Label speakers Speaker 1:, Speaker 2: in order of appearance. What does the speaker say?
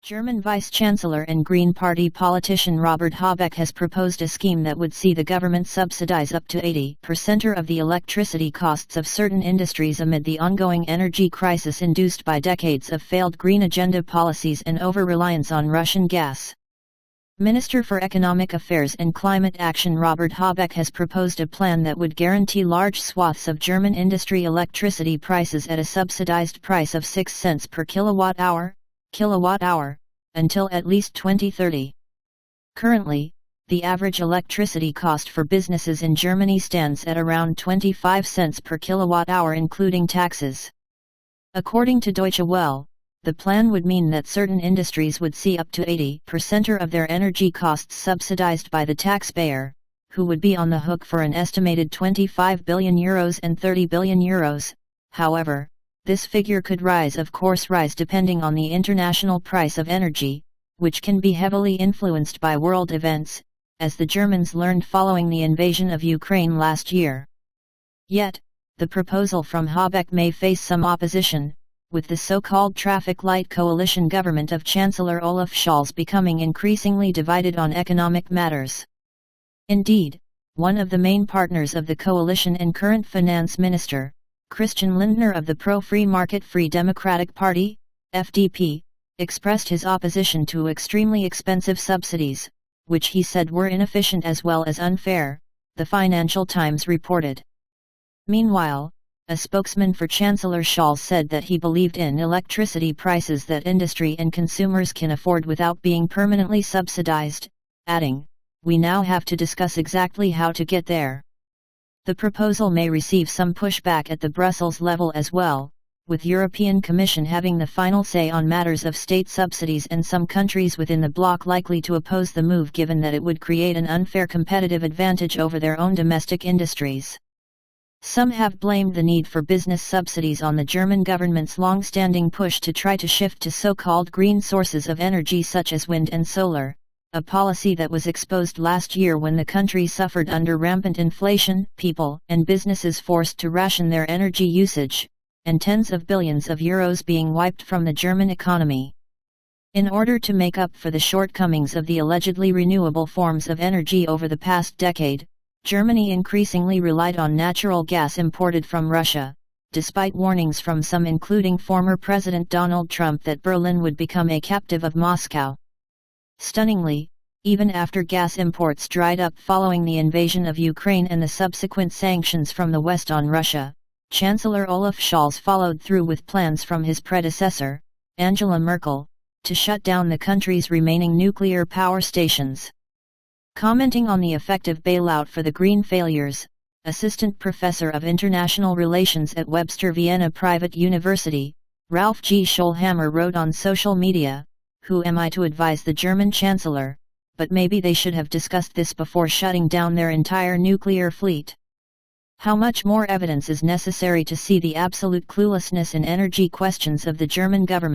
Speaker 1: German Vice-Chancellor and Green Party politician Robert Habeck has proposed a scheme that would see the government subsidize up to 80% of the electricity costs of certain industries amid the ongoing energy crisis induced by decades of failed green agenda policies and over-reliance on Russian gas. Minister for Economic Affairs and Climate Action Robert Habeck has proposed a plan that would guarantee large swaths of German industry electricity prices at a subsidized price of 6 cents per kilowatt-hour, until at least 2030. Currently, the average electricity cost for businesses in Germany stands at around 25 cents per kilowatt-hour including taxes. According to Deutsche Welle, the plan would mean that certain industries would see up to 80% of their energy costs subsidized by the taxpayer, who would be on the hook for an estimated €25 billion and €30 billion. However, this figure could rise depending on the international price of energy, which can be heavily influenced by world events, as the Germans learned following the invasion of Ukraine last year. Yet, the proposal from Habeck may face some opposition, with the so-called traffic light coalition government of Chancellor Olaf Scholz becoming increasingly divided on economic matters. Indeed, one of the main partners of the coalition and current finance minister, Christian Lindner of the pro-free market Free Democratic Party, FDP, expressed his opposition to extremely expensive subsidies, which he said were inefficient as well as unfair, the Financial Times reported. Meanwhile, a spokesman for Chancellor Scholz said that he believed in electricity prices that industry and consumers can afford without being permanently subsidized, adding, "We now have to discuss exactly how to get there." The proposal may receive some pushback at the Brussels level as well, with European Commission having the final say on matters of state subsidies and some countries within the bloc likely to oppose the move given that it would create an unfair competitive advantage over their own domestic industries. Some have blamed the need for business subsidies on the German government's long-standing push to try to shift to so-called green sources of energy such as wind and solar, a policy that was exposed last year when the country suffered under rampant inflation, people and businesses forced to ration their energy usage, and tens of billions of euros being wiped from the German economy. In order to make up for the shortcomings of the allegedly renewable forms of energy over the past decade, Germany increasingly relied on natural gas imported from Russia, despite warnings from some including former President Donald Trump that Berlin would become a captive of Moscow. Stunningly, even after gas imports dried up following the invasion of Ukraine and the subsequent sanctions from the West on Russia, Chancellor Olaf Scholz followed through with plans from his predecessor, Angela Merkel, to shut down the country's remaining nuclear power stations. Commenting on the effective bailout for the green failures, Assistant Professor of International Relations at Webster Vienna Private University, Ralph G. Scholhammer wrote on social media, "Who am I to advise the German Chancellor, but maybe they should have discussed this before shutting down their entire nuclear fleet. How much more evidence is necessary to see the absolute cluelessness in energy questions of the German government?"